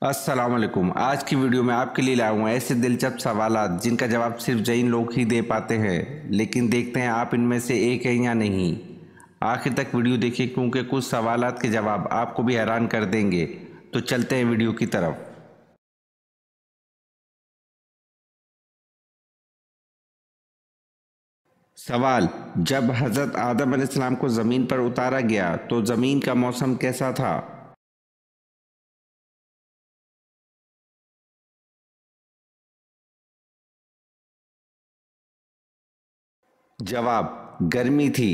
अस्सलाम वालेकुम। आज की वीडियो में आपके लिए लाया हूँ ऐसे दिलचस्प सवालात जिनका जवाब सिर्फ जैन लोग ही दे पाते हैं। लेकिन देखते हैं आप इनमें से एक है या नहीं। आखिर तक वीडियो देखिए क्योंकि कुछ सवालात के जवाब आपको भी हैरान कर देंगे। तो चलते हैं वीडियो की तरफ। सवाल, जब हज़रत आदम अलैहिस्सलाम को ज़मीन पर उतारा गया तो ज़मीन का मौसम कैसा था? जवाब, गर्मी थी।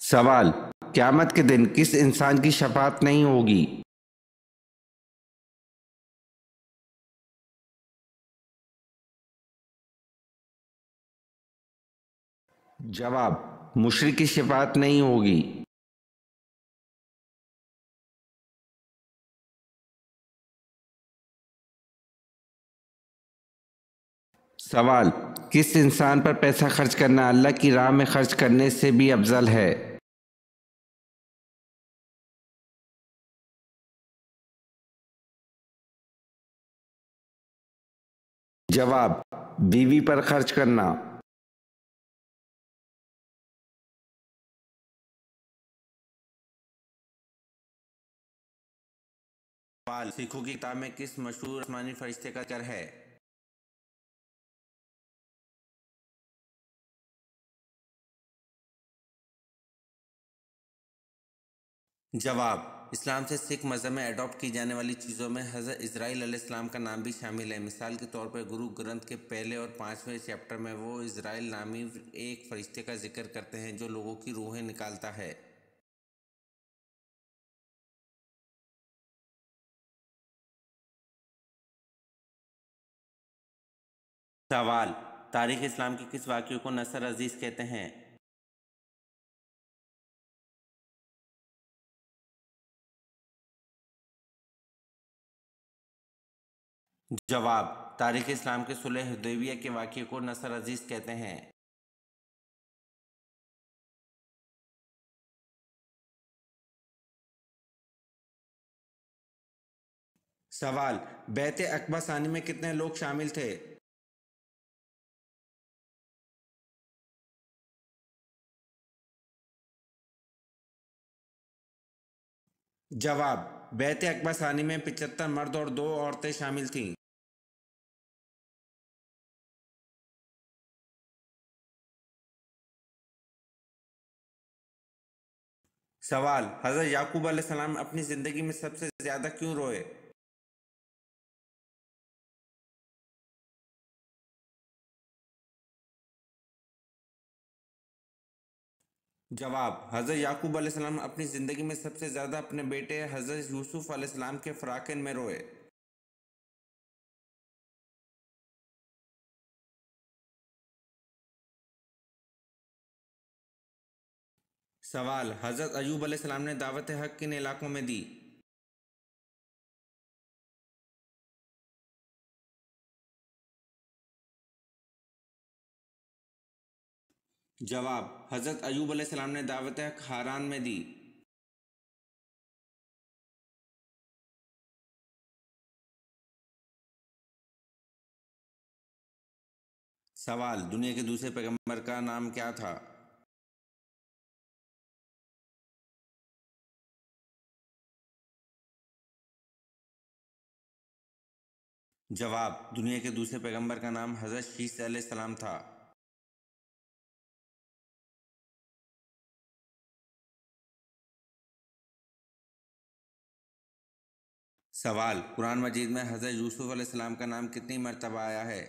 सवाल, क़यामत के दिन किस इंसान की शफाअत नहीं होगी? जवाब, मुशरिक की शफाअत नहीं होगी। सवाल, किस इंसान पर पैसा खर्च करना अल्लाह की राह में खर्च करने से भी अफजल है? जवाब, बीवी पर खर्च करना। सवाल, सिखों की किताब में किस मशहूर आसमानी फरिश्ते का जिक्र है? जवाब, इस्लाम से सिख मज़हब में अडॉप्ट की जाने वाली चीज़ों में हज़रत इजराइल अलैहिस्सलाम का नाम भी शामिल है। मिसाल के तौर पर गुरु ग्रंथ के पहले और 5वें चैप्टर में वो इजराइल नामी एक फरिश्ते का जिक्र करते हैं जो लोगों की रूहें निकालता है। सवाल, तारीख़ इस्लाम के किस वाक़ये को नसर अजीज़ कहते हैं? जवाब, तारीख़ इस्लाम के सुलह हुदैबिया के वाक़ये को नसर अजीज़ कहते हैं। सवाल, बैत अक़बा सानी में कितने लोग शामिल थे? जवाब, बैत अक़बा सानी में 75 मर्द और 2 औरतें शामिल थीं। सवाल, हज़रत याकूब अलैहिस्सलाम अपनी ज़िंदगी में सबसे ज़्यादा क्यों रोए? जवाब, हज़रत याकूब अलैहिस्सलाम अपनी ज़िंदगी में सबसे ज़्यादा अपने बेटे हज़रत यूसुफ़ अलैहिस्सलाम के फ़राक़न में रोए। सवाल, हज़रत अय्यूब अलैहिस्सलाम ने दावत हक़ किन इलाक़ों में दी? जवाब, हज़रत अय्यूब अलैहिस्सलाम ने दावत हक़ हारान में दी। सवाल, दुनिया के दूसरे पैगंबर का नाम क्या था? जवाब, दुनिया के दूसरे पैगंबर का नाम हज़रत शीस अलैहिस्सलाम था। सवाल, कुरान मजीद में हज़रत यूसुफ़ अलैहिस्सलाम का नाम कितनी मरतबा आया है?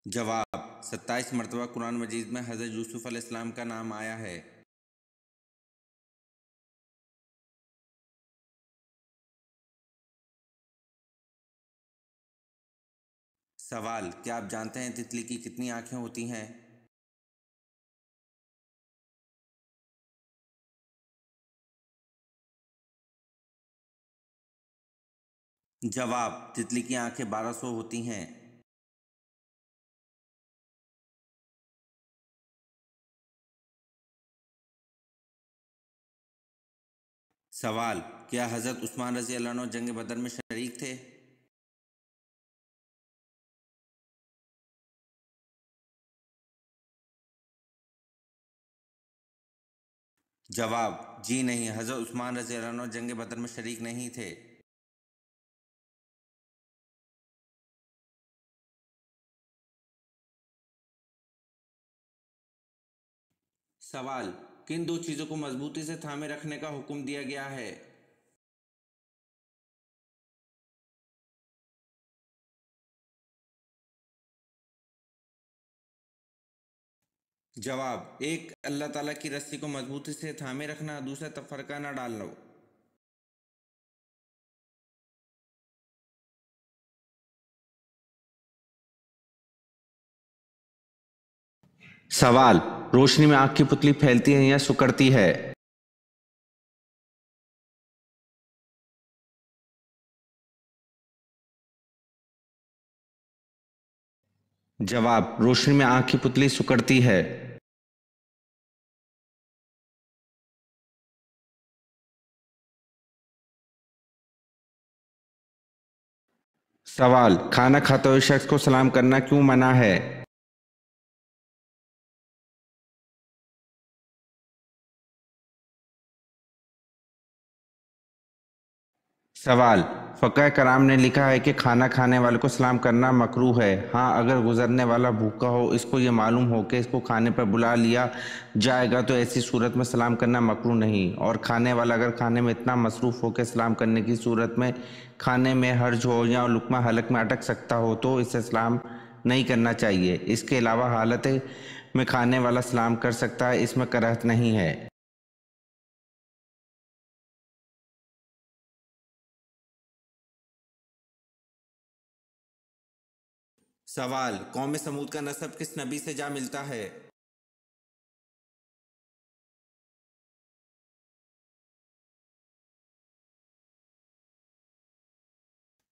जवाब, 27 मरतबा कुरान मजीद में हज़रत यूसुफ़ अलैहिस्सलाम का नाम आया है। सवाल, क्या आप जानते हैं तितली की कितनी आँखें होती हैं? जवाब, तितली की आंखें 1200 होती हैं। सवाल, क्या हजरत उस्मान रजी अल्लाह अन्हु जंग बदर में शरीक थे? जवाब, जी नहीं, हजरत उस्मान रजी अल्लाह अन्हु जंग बदर में शरीक नहीं थे। सवाल, किन दो चीजों को मजबूती से थामे रखने का हुक्म दिया गया है? जवाब, एक अल्लाह ताला की रस्सी को मजबूती से थामे रखना, दूसरा तफरका न डालना। सवाल, रोशनी में आग की पुतली फैलती है या सिकुड़ती है? जवाब, रोशनी में आग की पुतली सिकुड़ती है। सवाल, खाना खाते हुए शख्स को सलाम करना क्यों मना है? सवाल, फ़क़ह कराम ने लिखा है कि खाना खाने वाले को सलाम करना मकरूह है। हाँ, अगर गुजरने वाला भूखा हो, इसको ये मालूम हो कि इसको खाने पर बुला लिया जाएगा तो ऐसी सूरत में सलाम करना मकरूह नहीं, और खाने वाला अगर खाने में इतना मसरूफ़ हो कि सलाम करने की सूरत में खाने में हर्ज हो या लुक़मा हलक में अटक सकता हो तो इसे सलाम नहीं करना चाहिए। इसके अलावा हालत में खाने वाला सलाम कर सकता है, इसमें कराहत नहीं है। सवाल, कौम समूद का नस्ब किस नबी से जा मिलता है?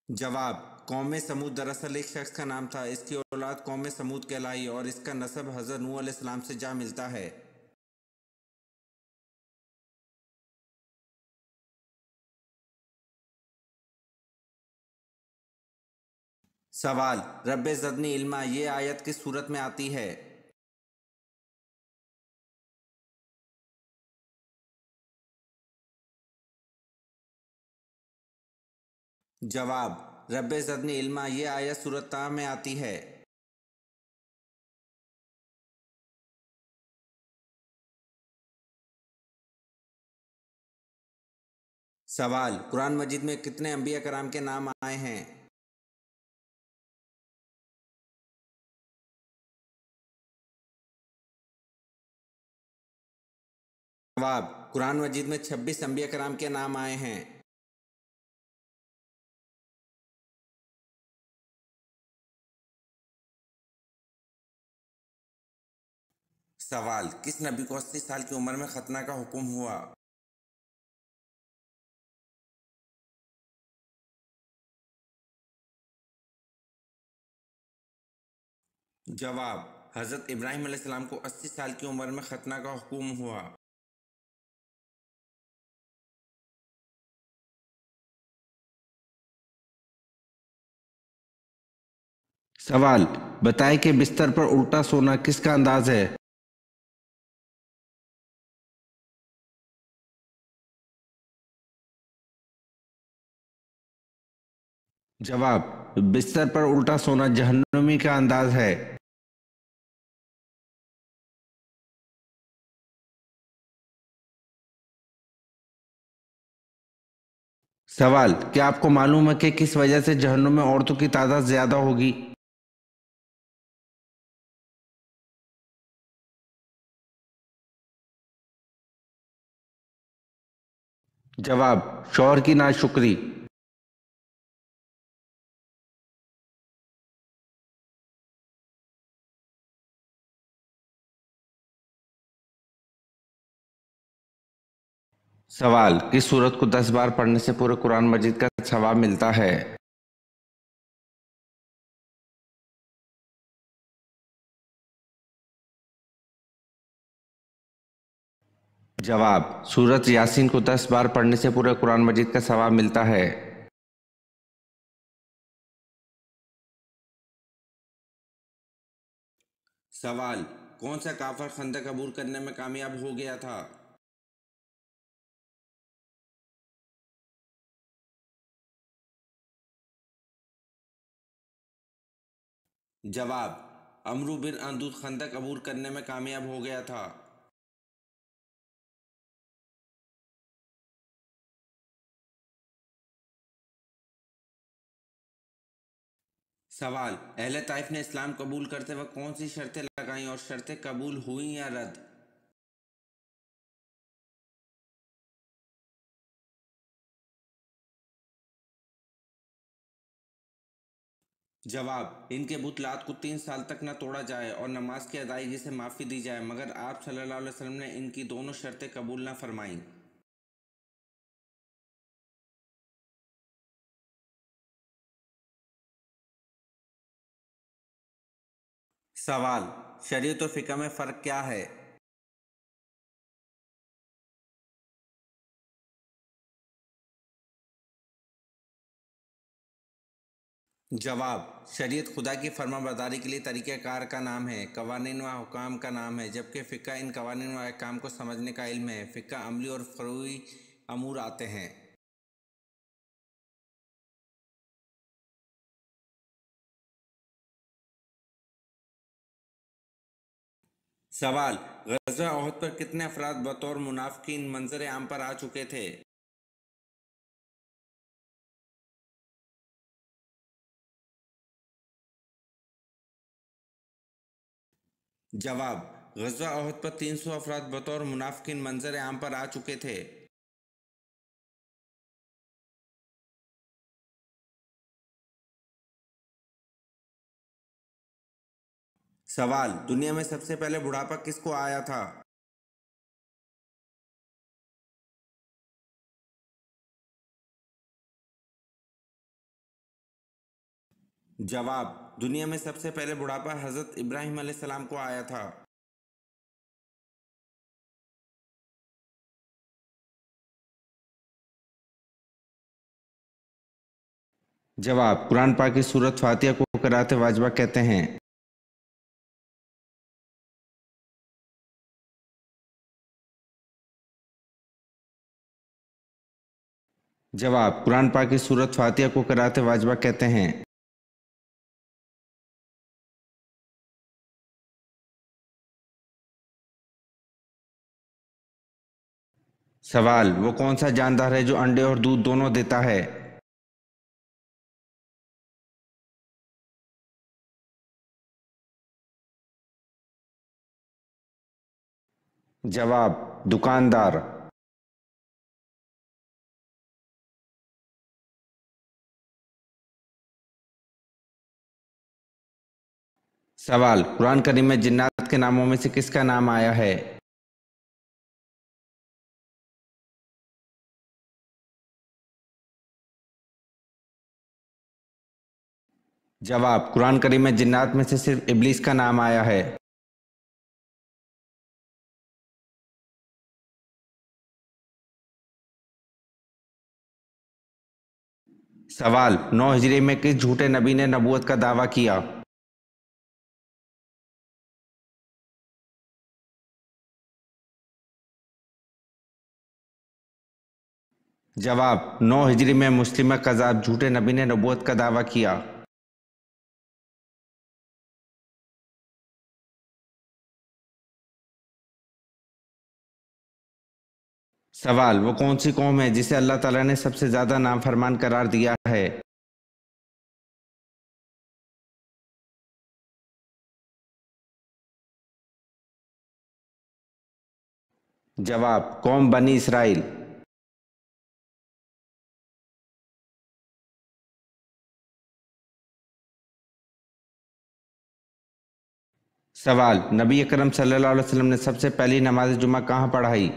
जवाब, कौम समूद दरअसल एक शख्स का नाम था। इसकी औलाद कौम समूद कहलाई और इसका नस्ब हज़रत नूह अलैहिस्सलाम से जा मिलता है। सवाल, रब्बे ज़दनी इल्मा ये आयत किस सूरत में आती है? जवाब, रब्बे ज़दनी इल्मा ये आयत सूरत ता में आती है। सवाल, कुरान मजीद में कितने अंबिया कराम के नाम आए हैं? जवाब, कुरान मजीद में 26 अंबिया कराम के नाम आए हैं। सवाल, किस नबी को 80 साल की उम्र में खतना का हुक्म हुआ? जवाब, हज़रत इब्राहीम अलैहिस्सलाम को 80 साल की उम्र में खतना का हुक्म हुआ। सवाल, बताएं कि बिस्तर पर उल्टा सोना किसका अंदाज है? जवाब, बिस्तर पर उल्टा सोना जहन्नुमी का अंदाज है। सवाल, क्या आपको मालूम है कि किस वजह से जहन्नुम में औरतों की तादाद ज्यादा होगी? जवाब, शौहर की नाशुक्री। सवाल, किस सूरत को 10 बार पढ़ने से पूरे कुरान मजीद का सवाब मिलता है? जवाब, सूरत यासीन को 10 बार पढ़ने से पूरे कुरान मजीद का सवाब मिलता है। सवाल, कौन सा काफिर खंदक अबूर करने में कामयाब हो गया था? जवाब, अमरू बिन अंदूद खंदक अबूर करने में कामयाब हो गया था। सवाल, अहले ताइफ ने इस्लाम कबूल करते वक्त कौन सी शर्तें लगाईं और शर्तें कबूल हुई या रद्द? जवाब, इनके बुत लात को 3 साल तक न तोड़ा जाए और नमाज की अदायगी से माफ़ी दी जाए, मगर आप सल्लल्लाहु अलैहि वसल्लम ने इनकी दोनों शर्तें कबूल न फरमाईं। सवाल, शरीयत और फ़िक़ह में फ़र्क क्या है? जवाब, शरीयत खुदा की फर्माबरदारी के लिए तरीक़ाकार का नाम है, कवानीन व हुकाम का नाम है, जबकि फ़िक़ह इन कवानीन व अहकाम को समझने का इल्म है। फ़िक़ह अमली और फ़ुरूई अमूर आते हैं। सवाल, ग़ज़वा ओहद पर कितने अफराद बतौर मुनाफ़िकीन मंज़र आम पर आ चुके थे? जवाब, ग़ज़वा ओहद पर 300 अफराद बतौर मुनाफ़िकीन मंज़र आम पर आ चुके थे। सवाल, दुनिया में सबसे पहले बुढ़ापा किसको आया था? जवाब, दुनिया में सबसे पहले बुढ़ापा हज़रत इब्राहीम अलैहिस्सलाम को आया था। जवाब, कुरान पाक की सूरत फातिहा को क़िरात वाजिबा कहते हैं। जवाब, कुरान पाक की सूरत फातिहा को क़िरात वाजिबा कहते हैं। सवाल, वो कौन सा जानदार है जो अंडे और दूध दोनों देता है? जवाब, दुकानदार। सवाल, कुरान करीम में जिन्नात के नामों में से किसका नाम आया है? जवाब, कुरान करीम में जिन्नात में से सिर्फ इब्लीस का नाम आया है। सवाल, 9 हिजरी में किस झूठे नबी ने नबूवत का दावा किया? जवाब, 9 हिजरी में मुस्लिम कज़ाब झूठे नबी ने नबूवत का दावा किया। सवाल, वो कौन सी कौम है जिसे अल्लाह ताला ने सबसे ज़्यादा नाफरमान करार दिया है? जवाब, कौम बनी इसराइल। सवाल, नबी अकरम सल्लल्लाहु अलैहि वसल्लम ने सबसे पहली नमाज जुमा कहाँ पढ़ाई?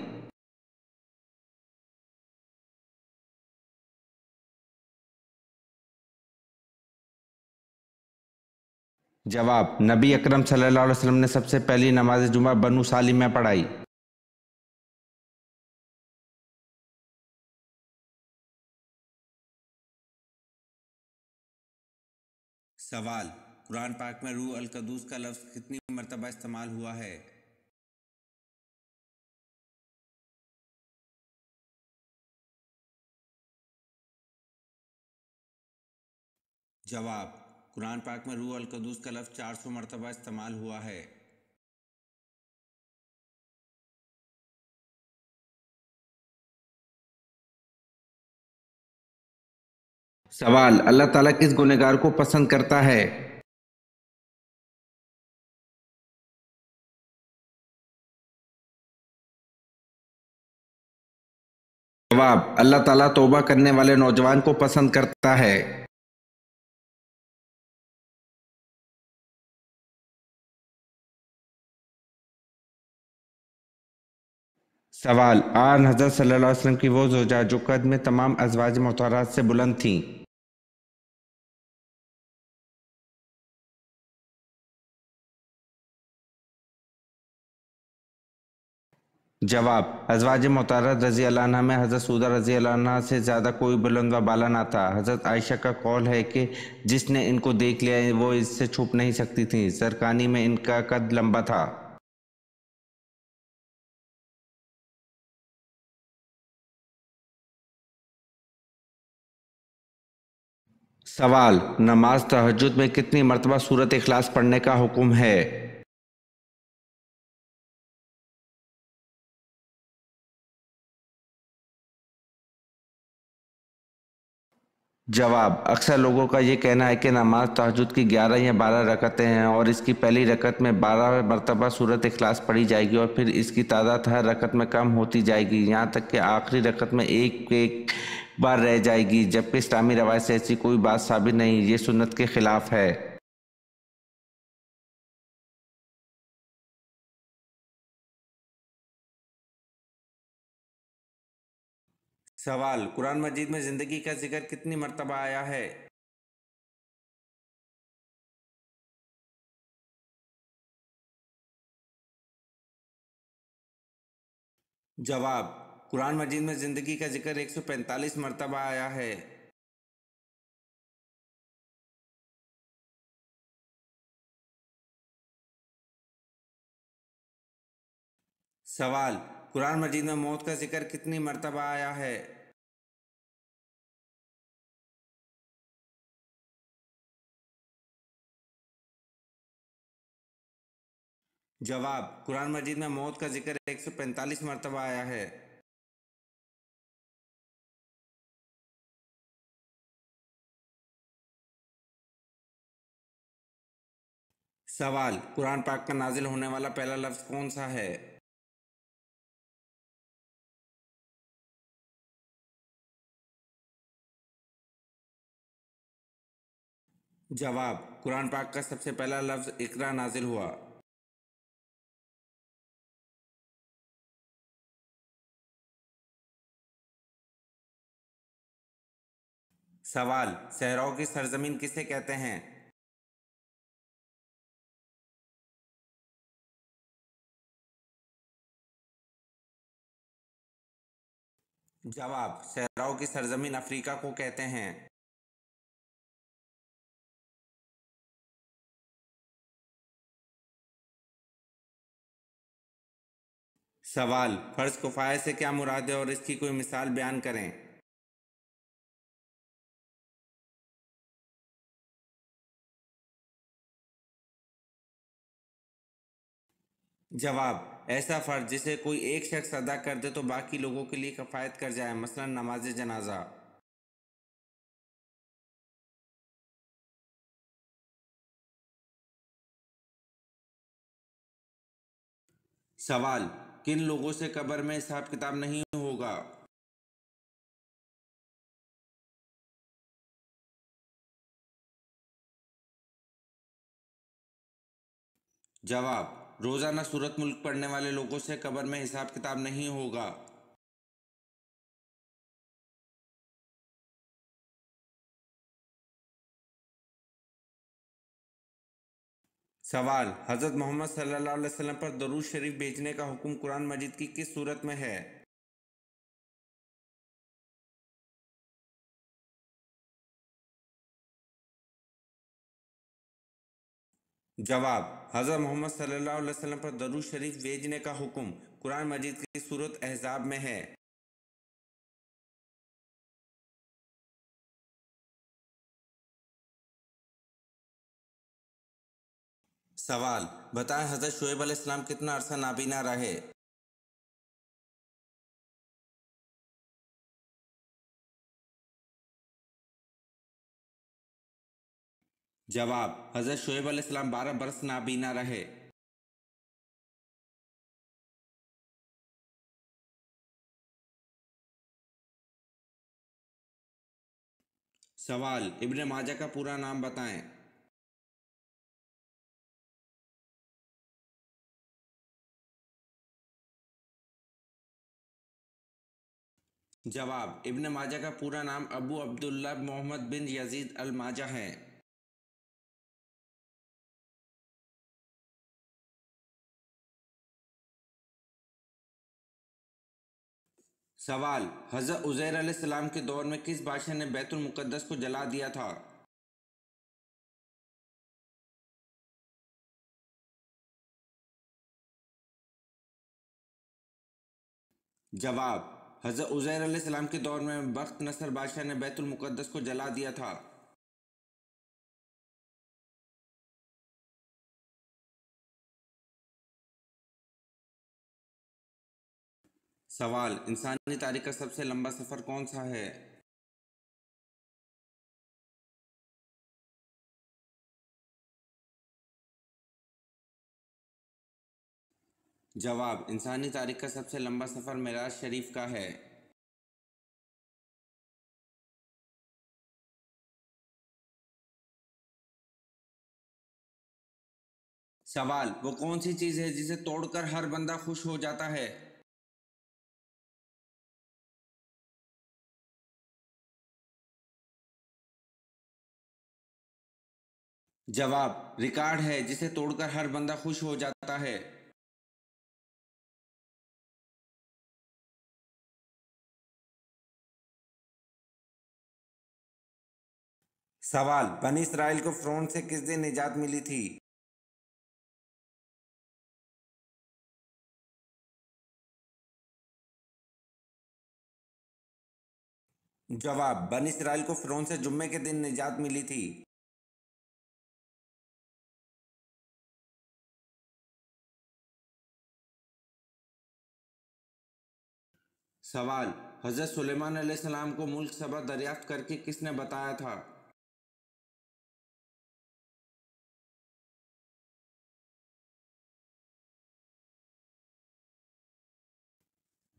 जवाब, नबी अकरम सल्लल्लाहु अलैहि वसल्लम ने सबसे पहली नमाज जुमा बनु सालिम में पढ़ाई। सवाल, कुरान पाक में रूह अल कदूस का लफ्ज़ कितनी मरतबा इस्तेमाल हुआ है? जवाब, कुरान पाक में रूह अल कदूस का लफ्ज़ 400 मरतबा इस्तेमाल हुआ है। सवाल, अल्लाह ताला किस गुनहगार को पसंद करता है? जवाब, अल्लाह ताला तौबा करने वाले नौजवान को पसंद करता है। सवाल, आन हज़रत सल्लल्लाहु अलैहि वसल्लम की वो ज़ौजा जो कद में तमाम अज़वाज मुतहहरात से बुलंद थीं। जवाब, अज़वाज मुतहहरात रज़ी अल्लाह अन्हा में हज़रत सऊदा रज़ी अल्लाह अन्हा से ज़्यादा कोई बुलंद व बाला ना था। हज़रत आयशा का कौल है कि जिसने इनको देख लिया वो इससे छुप नहीं सकती थीं। ज़रक़ानी में इनका कद लंबा था। सवाल, नमाज तहज्जुद में कितनी मरतबा सूरत इखलास पढ़ने का हुक्म है? जवाब, अक्सर लोगों का ये कहना है कि नमाज तहज्जुद की 11 या 12 रकतें हैं और इसकी पहली रकत में 12 मरतबा सूरत इखलास पढ़ी जाएगी और फिर इसकी तादाद हर रकत में कम होती जाएगी, यहाँ तक कि आखिरी रकत में एक एक बार रह जाएगी, जबकि इस्लामी रवायत से ऐसी कोई बात साबित नहीं, ये सुन्नत के खिलाफ है। सवाल, कुरान मजीद में ज़िंदगी का जिक्र कितनी मरतबा आया है? जवाब, कुरान मजीद में ज़िंदगी का जिक्र 145 मरतबा आया है। सवाल, कुरान मजीद में मौत का जिक्र कितनी मरतबा आया है? जवाब, कुरान मजीद में मौत का जिक्र 145 मरतबा आया है। सवाल, कुरान पाक का नाजिल होने वाला पहला लफ्ज़ कौन सा है? जवाब, कुरान पाक का सबसे पहला लफ्ज़ इकरा नाजिल हुआ। सवाल, सहराओं की सरजमीन किसे कहते हैं? जवाब, सहराओं की सरजमीन अफ्रीका को कहते हैं। सवाल, फ़र्ज किफ़ाया से क्या मुराद है और इसकी कोई मिसाल बयान करें? जवाब, ऐसा फ़र्ज जिसे कोई एक शख्स अदा कर दे तो बाकी लोगों के लिए कफ़ायत कर जाए, मसलन नमाज जनाजा। सवाल, किन लोगों से कब्र में हिसाब किताब नहीं होगा? जवाब, रोज़ाना सूरत मुल्क पढ़ने वाले लोगों से कब्र में हिसाब किताब नहीं होगा। सवाल, हज़रत मोहम्मद सल्लल्लाहु अलैहि वसल्लम पर दरूद शरीफ भेजने का हुक्म कुरान मजीद की किस सूरत में है? जवाब, हज़रत मोहम्मद सल्लल्लाहु अलैहि वसल्लम पर दरूद शरीफ भेजने का हुक्म कुरान मजीद की सूरत अहज़ाब में है। सवाल, बताएं हज़रत शुएब अलैहिस्सलाम कितना अरसा नाबीना रहे? जवाब, हज़रत शुएब अलैहिस्सलाम 12 बरस नाबीना रहे। सवाल, इब्न माजा का पूरा नाम बताएं। जवाब, इब्न माजा का पूरा नाम अबू अब्दुल्ला मोहम्मद बिन यजीद अल माजा है। सवाल, हज़रत उज़ैर अलैहिस्सलाम के दौर में किस बादशाह ने बैतुल मुक़द्दस को जला दिया था? जवाब, हज़रत उज़ैर अलैहिस्सलाम के दौर में बख्त नसर बादशाह ने बैतुल मुक़द्दस को जला दिया था। सवाल, इंसानी तारीख का सबसे लंबा सफ़र कौन सा है? जवाब, इंसानी तारीख का सबसे लंबा सफ़र मेराज शरीफ का है। सवाल, वो कौन सी चीज़ है जिसे तोड़कर हर बंदा खुश हो जाता है? जवाब, रिकॉर्ड है जिसे तोड़कर हर बंदा खुश हो जाता है। सवाल, बनी इसराइल को फ़िरौन से किस दिन निजात मिली थी? जवाब, बनी इसराइल को फ़िरौन से जुम्मे के दिन निजात मिली थी। सवाल, हज़रत सुलेमान अलैहिस्सलाम को मुल्क सबा दरियाफ्त करके किसने बताया था?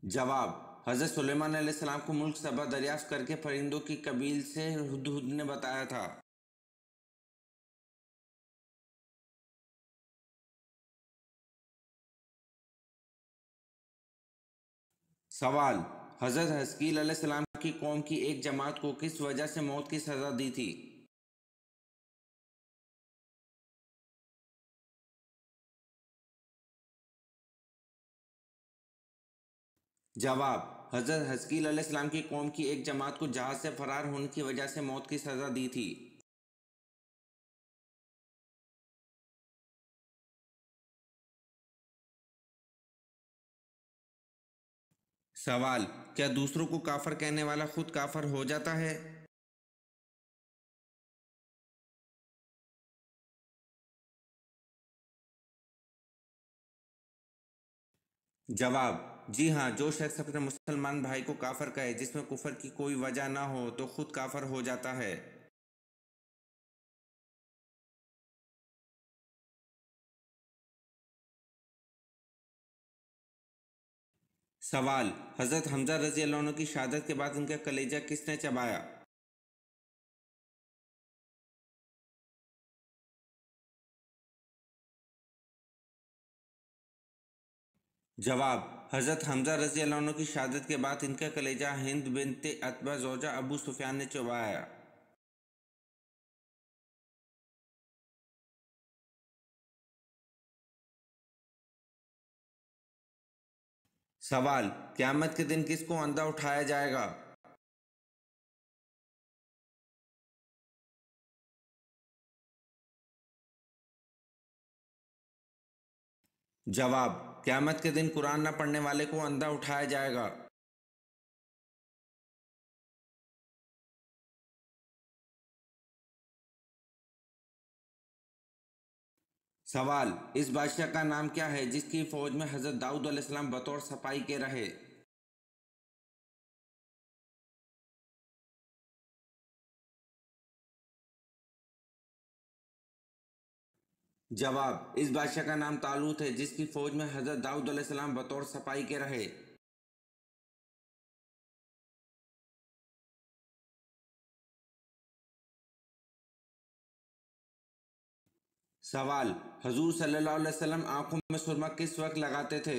जवाब, हज़रत सुलेमान अलैहिस्सलाम को मुल्क सबा दरियाफ्त करके परिंदों की कबील से हुदहुद ने बताया था। सवाल, हज़रत हज़कील अलैहिस्सलाम की कौम की एक जमात को किस वजह से मौत की सज़ा दी थी? जवाब, हज़रत हज़कील अलैहिस्सलाम की कौम की एक जमात को जहाज़ से फरार होने की वजह से मौत की सज़ा दी थी। सवाल, क्या दूसरों को काफर कहने वाला खुद काफर हो जाता है? जवाब, जी हाँ, जो शख्स अपने मुसलमान भाई को काफर कहे जिसमें कुफर की कोई वजह ना हो तो खुद काफर हो जाता है। सवाल, हज़रत हमजा रजी अल्लाह अन्हु की शहादत के बाद उनका कलेजा किसने चबाया? जवाब, हज़रत हमजा रजी अल्लाह अन्हु की शहादत के बाद इनका कलेजा हिंद बिनते अतबा ज़ौजा अबू सुफियान ने चबाया। सवाल, क़यामत के दिन किसको अंधा उठाया जाएगा? जवाब, क़यामत के दिन कुरान न पढ़ने वाले को अंधा उठाया जाएगा। सवाल, इस बादशाह का नाम क्या है जिसकी फौज में हजरत दाऊद अलैहिस्सलाम बतौर सपाही के रहे? जवाब, इस बादशाह का नाम तालूत है जिसकी फौज में हजरत दाऊद अलैहिस्सलाम बतौर सपाही के रहे। सवाल, हजूर सल्लल्लाहु अलैहि वसल्लम आंखों में सुरमा किस वक्त लगाते थे?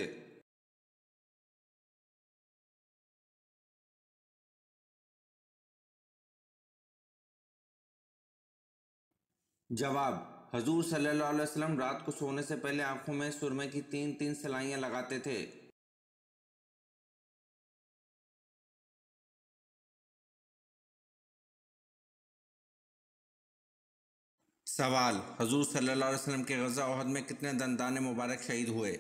जवाब, हजूर सल्लल्लाहु अलैहि वसल्लम रात को सोने से पहले आंखों में सुरमे की तीन तीन सलाइयां लगाते थे। सवाल, हजूर सल्लल्लाहु अलैहि वसल्लम के गज़ा ओहद में कितने दंदाने मुबारक शहीद हुए?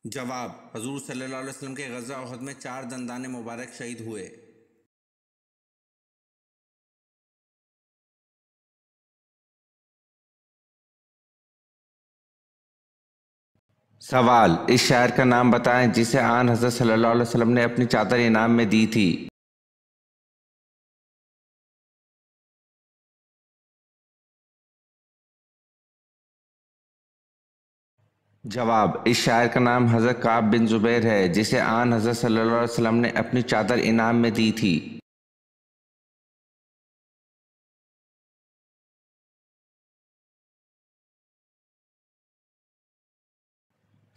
जवाब, हजूर सल्लल्लाहु अलैहि वसल्लम के गज़ा ओहद में 4 दंदाने मुबारक शहीद हुए। सवाल, इस शायर का नाम बताएं जिसे आन हज़रत सल्लल्लाहु अलैहि वसल्लम ने अपनी चादर इनाम में दी थी। जवाब, इस शायर का नाम हज़रत काब बिन ज़ुबैर है जिसे आन हज़रत सल्लल्लाहु अलैहि वसल्लम ने अपनी चादर इनाम में दी थी।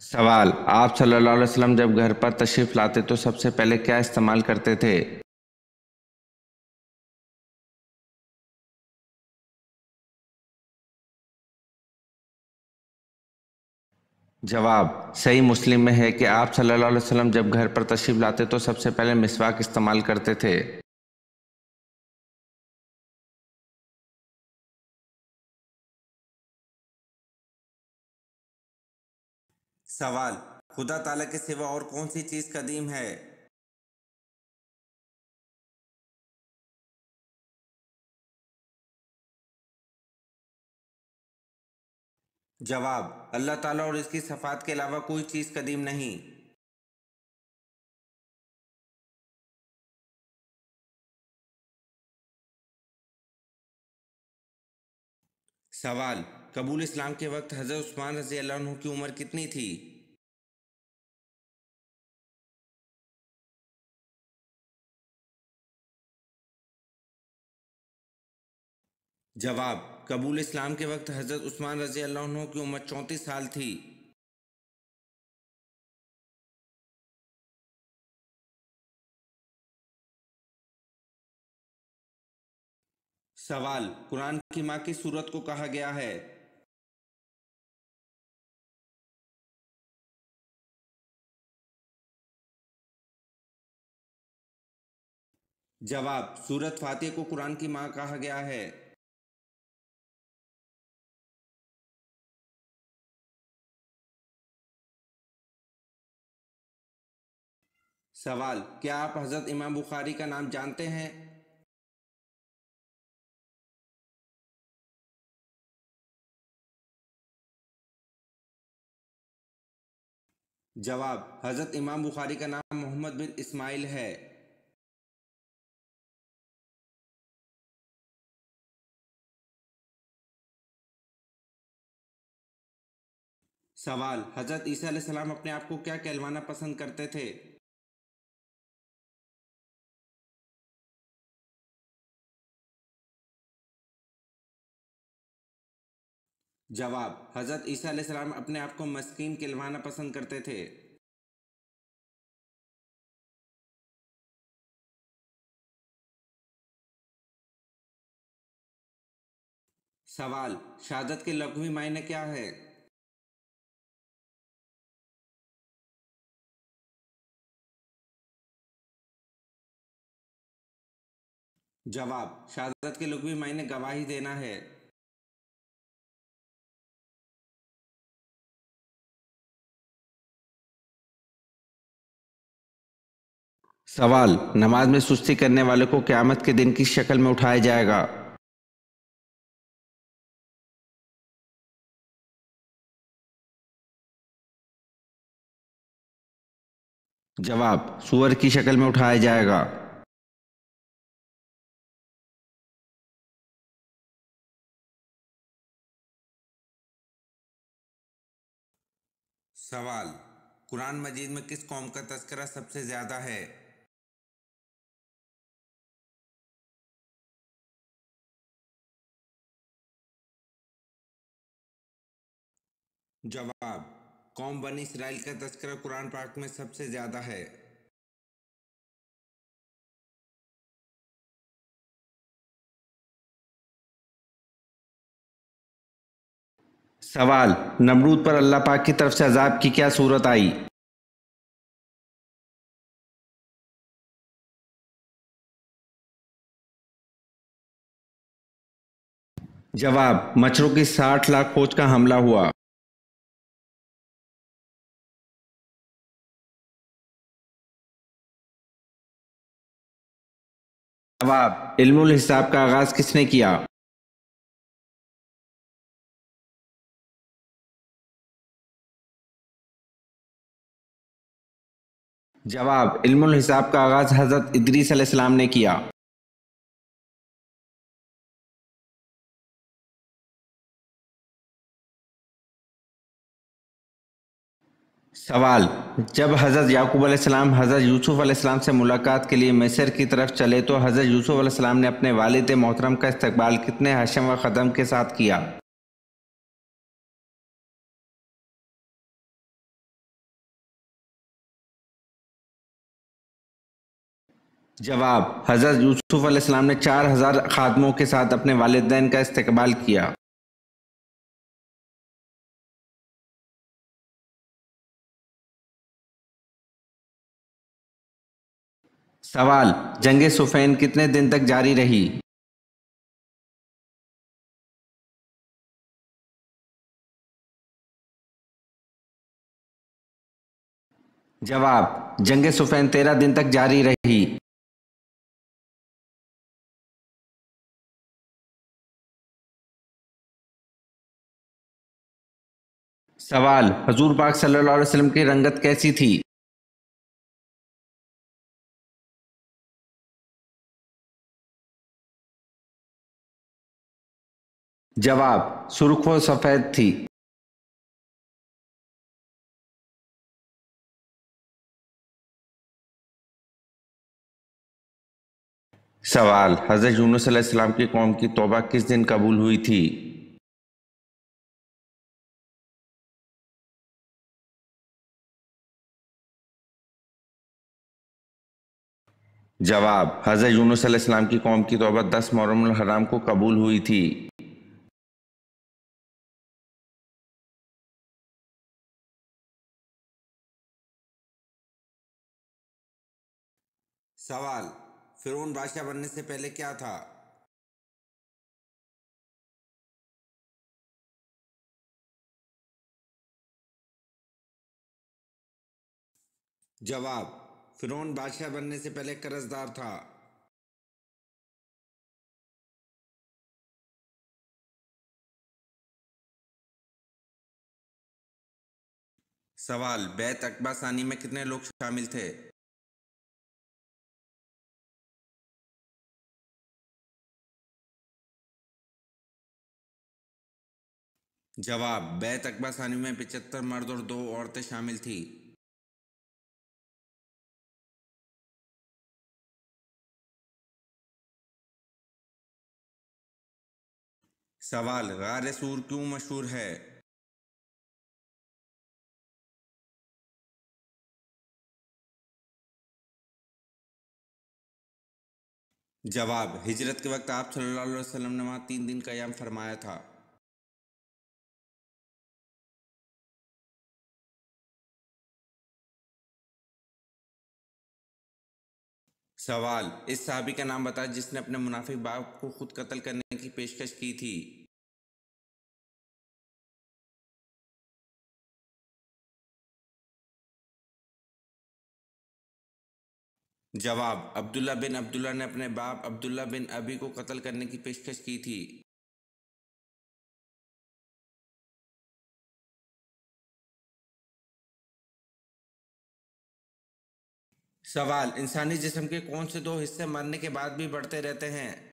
सवाल, आप सल्लल्लाहु अलैहि वसल्लम जब घर पर तशरीफ़ लाते तो सबसे पहले क्या इस्तेमाल करते थे? जवाब, सही मुस्लिम में है कि आप सल्लल्लाहु अलैहि वसल्लम जब घर पर तशरीफ़ लाते तो सबसे पहले मिसवाक इस्तेमाल करते थे। सवाल, खुदा ताला के सिवा और कौन सी चीज़ कदीम है? जवाब, अल्लाह ताला और इसकी सफ़ात के अलावा कोई चीज़ कदीम नहीं। सवाल, कबूल इस्लाम के वक्त हज़रत उस्मान रज़ी अल्लाह अन्हु की उम्र कितनी थी? जवाब, कबूल इस्लाम के वक्त हज़रत उस्मान रज़ी अल्लाह अन्हु की उम्र 34 साल थी। सवाल, कुरान की माँ किस सूरत को कहा गया है? जवाब, सूरत फातिहा को कुरान की माँ कहा गया है। सवाल, क्या आप हज़रत इमाम बुखारी का नाम जानते हैं? जवाब, हज़रत इमाम बुखारी का नाम मोहम्मद बिन इस्माइल है। सवाल, हज़रत ईसा अलैहिस्सलाम अपने आप को क्या कहलवाना पसंद करते थे? जवाब, हज़रत ईसा अलैहिस्सलाम अपने आप को मस्कीन कहलवाना पसंद करते थे। सवाल, शहादत के लघवी मायने क्या है? जवाब, शहादत के लघवी मायने गवाही देना है। सवाल, नमाज में सुस्ती करने वाले को क़यामत के दिन किस शक्ल में उठाया जाएगा? जवाब, सूअर की शक्ल में उठाया जाएगा। सवाल, कुरान मजीद में किस कौम का तज़किरा सबसे ज़्यादा है? जवाब, कौम बनी इसराइल का तज़किरा कुरान पाक में सबसे ज़्यादा है। सवाल, नमरूद पर अल्लाह पाक की तरफ से अजाब की क्या सूरत आई? जवाब, मच्छरों की 60 लाख फौज का हमला हुआ। जवाब, इल्मुल हिसाब का आगाज किसने किया? जवाब, इल्मुल हिसाब का आगाज हजरत इदरीस अलैहिस्सलाम ने किया। सवाल, जब हजरत याकूब अलैहिस्सलाम हजरत यूसुफ अलैहिस्सलाम से मुलाकात के लिए मिस्र की तरफ चले तो हजरत यूसुफ अलैहिस्सलाम ने अपने वालिद मोहतरम का इस्तकबाल कितने हाशिम व ख़दम के साथ किया? जवाब, हजरत यूसुफ अलैहिस्सलाम ने 4000 खादमों के साथ अपने वालिदैन का इस्तकबाल किया। सवाल, जंग सुफ़ैन कितने दिन तक जारी रही? जवाब, जंग सुफ़ैन 13 दिन तक जारी रही। सवाल, हजूर पाक सल्लल्लाहु अलैहि वसल्लम की रंगत कैसी थी? जवाब, सुर्ख व सफ़ेद थी। सवाल, हजरत यूनुस अलैहिस्सलाम की कौम की तौबा किस दिन कबूल हुई थी? जवाब, हजरत यूनुस अलैहिस्सलाम की कौम की तौबा 10 मुहर्रम हराम को कबूल हुई थी। सवाल, फिरौन बादशाह बनने से पहले क्या था? जवाब, फिरौन बादशाह बनने से पहले कर्जदार था। सवाल, बैत अक़बा सानी में कितने लोग शामिल थे? जवाब, बैत अक़बा सानी में 75 मर्द और 2 औरतें शामिल थी। सवाल, गार सूर क्यों मशहूर है? जवाब, हिजरत के वक्त आप सल्लल्लाहु अलैहि वसल्लम ने वहाँ 3 दिन क़याम फरमाया था। सवाल, इस सहाबी का नाम बताएं जिसने अपने मुनाफिक बाप को खुद कत्ल करने की पेशकश की थी। जवाब, अब्दुल्ला बिन अब्दुल्ला ने अपने बाप अब्दुल्ला बिन अबी को कत्ल करने की पेशकश की थी। सवाल, इंसानी जिस्म के कौन से 2 हिस्से मरने के बाद भी बढ़ते रहते हैं।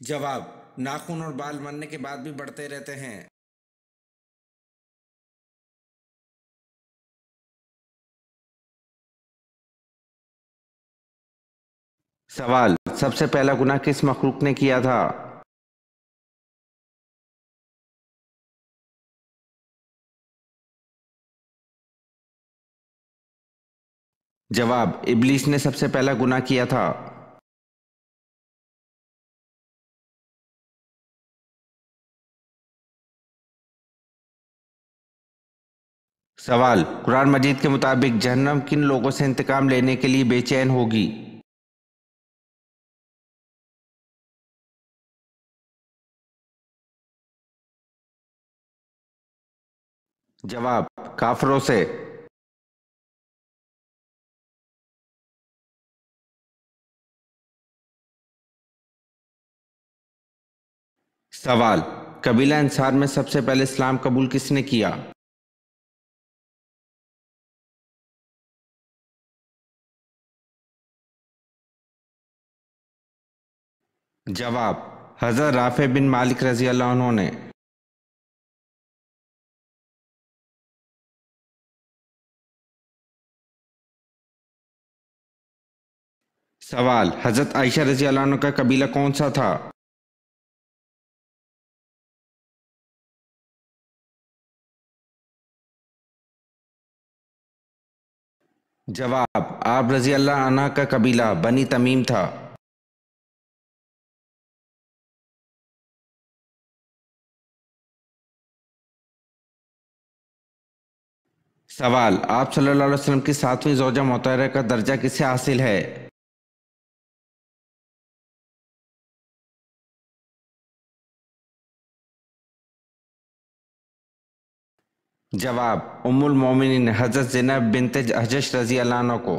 जवाब, नाखून और बाल मरने के बाद भी बढ़ते रहते हैं। सवाल, सबसे पहला गुनाह किस मखलूक ने किया था। जवाब, इब्लीस ने सबसे पहला गुनाह किया था। सवाल, कुरान मजीद के मुताबिक जहन्नम किन लोगों से इंतकाम लेने के लिए बेचैन होगी। जवाब, काफरों से। सवाल, कबीला अंसार में सबसे पहले इस्लाम कबूल किसने किया। जवाब, हज़रत राफे बिन मालिक रजी अल्लाह अन्हु ने। सवाल, हज़रत आयशा रजी अल्लाह अन्हा का कबीला कौन सा था। जवाब, आप रजी अल्लाह अन्हा का कबीला बनी तमीम था। सवाल, आप सल्लल्लाहु अलैहि वसल्लम की 7वीं ज़ौजा मोतहरा का दर्जा किसे हासिल है। जवाब, उम्मुल मोमिनीन हज़रत ज़ैनब बिन्त जहश रजी अल्लाह अन्हा को।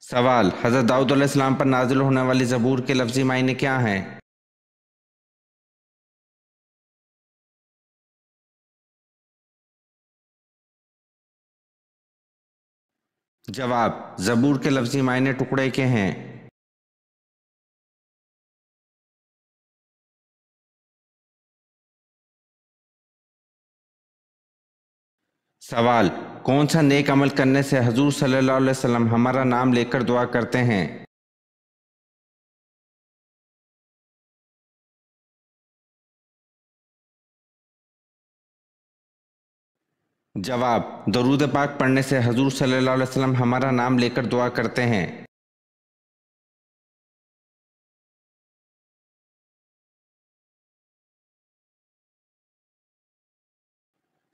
सवाल, हज़रत दाऊद अलैहिस्सलाम पर नाजिल होने वाली ज़बूर के लफ्ज़ी मायने क्या हैं। जवाब, ज़बूर के लफ्ज़ी मायने टुकड़े के हैं। सवाल, कौन सा नेक अमल करने से हजूर सल्लल्लाहु अलैहि वसल्लम हमारा नाम लेकर दुआ करते हैं। जवाब, दरूद पाक पढ़ने से हजूर सल्लल्लाहु अलैहि वसल्लम हमारा नाम लेकर दुआ करते हैं।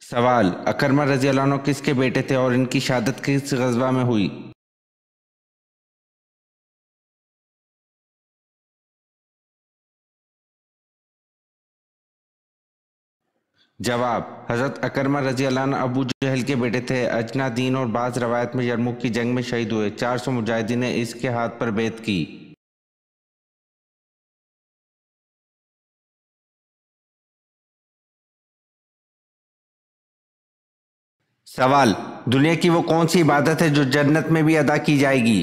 सवाल, अकरमा रजी अल्लाह अन्हु किसके बेटे थे और इनकी शहादत किस गज़वा में हुई। जवाब, हज़रत अकरमा रजी अल्लाह अन्हु अबू जहल के बेटे थे। अजना दीन और बाज़ रवायत में यरमुक की जंग में शहीद हुए। 400 मुजाहिदीन ने इसके हाथ पर बैत की। सवाल, दुनिया की वो कौन सी इबादत है जो जन्नत में भी अदा की जाएगी।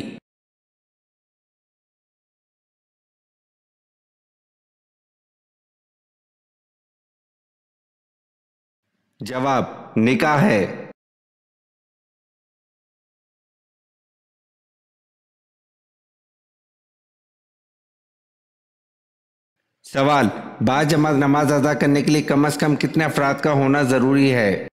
जवाब, निकाह है। सवाल, बाजमात नमाज अदा करने के लिए कम से कम कितने अफराद का होना ज़रूरी है?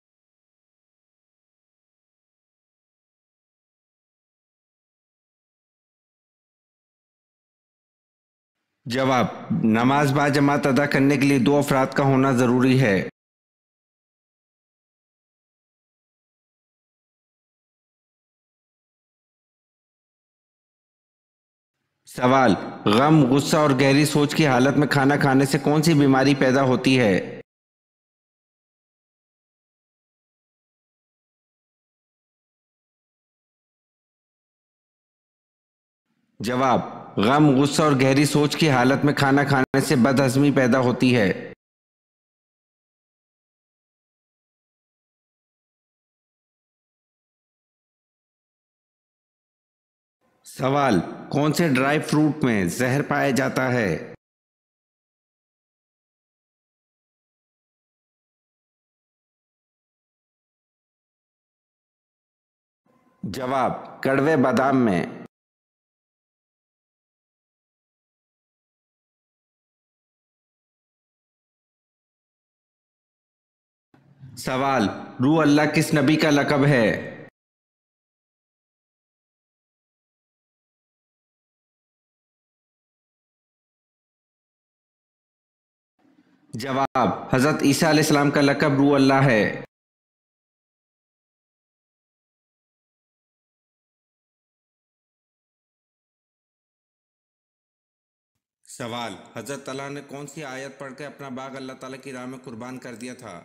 जवाब, नमाज बाजमात अदा करने के लिए 2 अफराद का होना ज़रूरी है। सवाल, गम, गुस्सा और गहरी सोच की हालत में खाना खाने से कौन सी बीमारी पैदा होती है? जवाब, गम, गुस्सा और गहरी सोच की हालत में खाना खाने से बदहज़मी पैदा होती है। सवाल, कौन से ड्राई फ्रूट में जहर पाया जाता है? जवाब, कड़वे बादाम में। सवाल, रूह अल्लाह किस नबी का लक़ब है? जवाब, हज़रत ईसा अलैहिस्सलाम का लक़ब रूह अल्लाह है। सवाल, हज़रत तला ने कौन सी आयत पढ़कर अपना बाग अल्लाह ताला की राह में कुर्बान कर दिया था?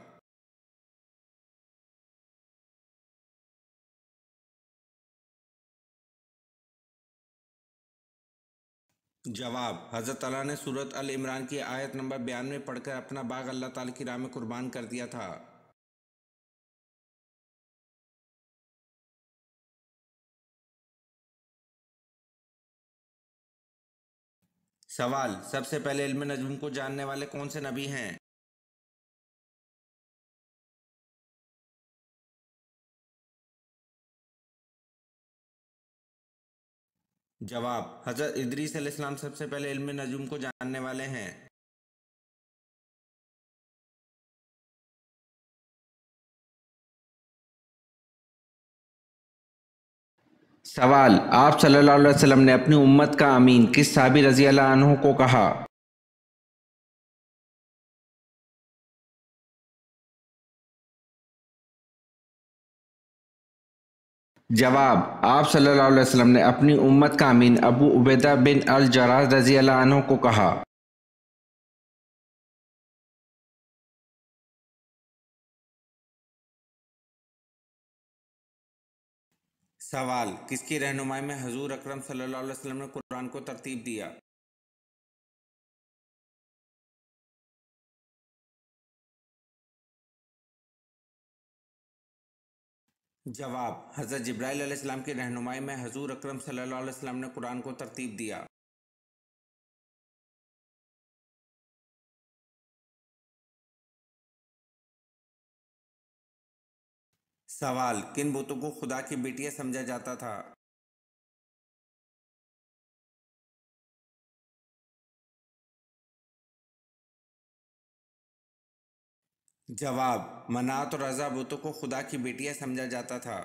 जवाब, हज़रत तला ने सूरत अल इमरान की आयत नंबर 92 पढ़कर अपना बाग अल्लाह ताला की राह में कुर्बान कर दिया था। सवाल, सबसे पहले इल्म नजूम को जानने वाले कौन से नबी हैं? जवाब, हज़रत इदरीस अलैहिस्सलाम सबसे पहले इल्म नजूम को जानने वाले हैं। सवाल, आप सल्लल्लाहु अलैहि वसल्लम ने अपनी उम्मत का अमीन किस साहबी रज़ी अल्लाह अन्हु को कहा? जवाब, आप सल्लल्लाहु अलैहि वसल्लम ने अपनी उम्मत का अमीन अबू उबैदा बिन अल जर्राह रज़ी अल्लाह अन्हु को कहा। सवाल, किसकी रहनुमाई में हजूर अकरम सल्लल्लाहु अलैहि वसल्लम ने कुरान को तरतीब दिया? जवाब, हज़रत जिब्राइल अलैहिस्सलाम की रहनुमाई में हजूर अकरम सल्लल्लाहु अलैहि वसल्लम ने कुरान को तरतीब दिया। सवाल, किन बुतों को खुदा की बेटियां समझा जाता था? जवाब, मनात और रज़ा बुतों को खुदा की बेटियां समझा जाता था।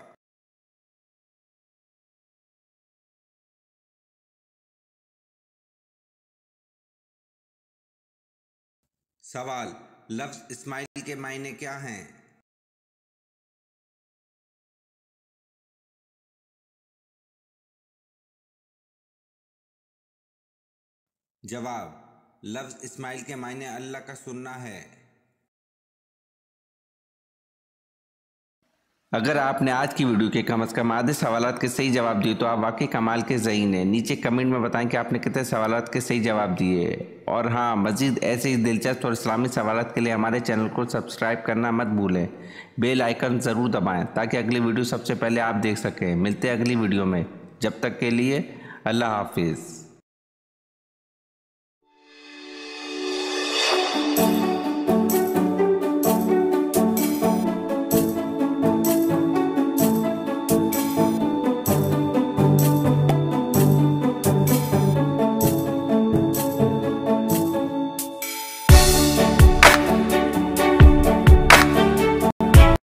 सवाल, लफ्ज़ इस्माइल के मायने क्या हैं? जवाब, लफ्ज़ इस्माइल के मायने अल्लाह का सुनना है। अगर आपने आज की वीडियो के कम से कम आधे सवालात के सही जवाब दिए तो आप वाकई कमाल के ज़हीन हैं। नीचे कमेंट में बताएं कि आपने कितने सवालात के सही जवाब दिए। और हाँ, मज़ीद ऐसे ही दिलचस्प और इस्लामी सवालात के लिए हमारे चैनल को सब्सक्राइब करना मत भूलें। बेल आइकन ज़रूर दबाएं ताकि अगली वीडियो सबसे पहले आप देख सकें। मिलते हैं अगली वीडियो में, जब तक के लिए अल्लाह हाफिज़।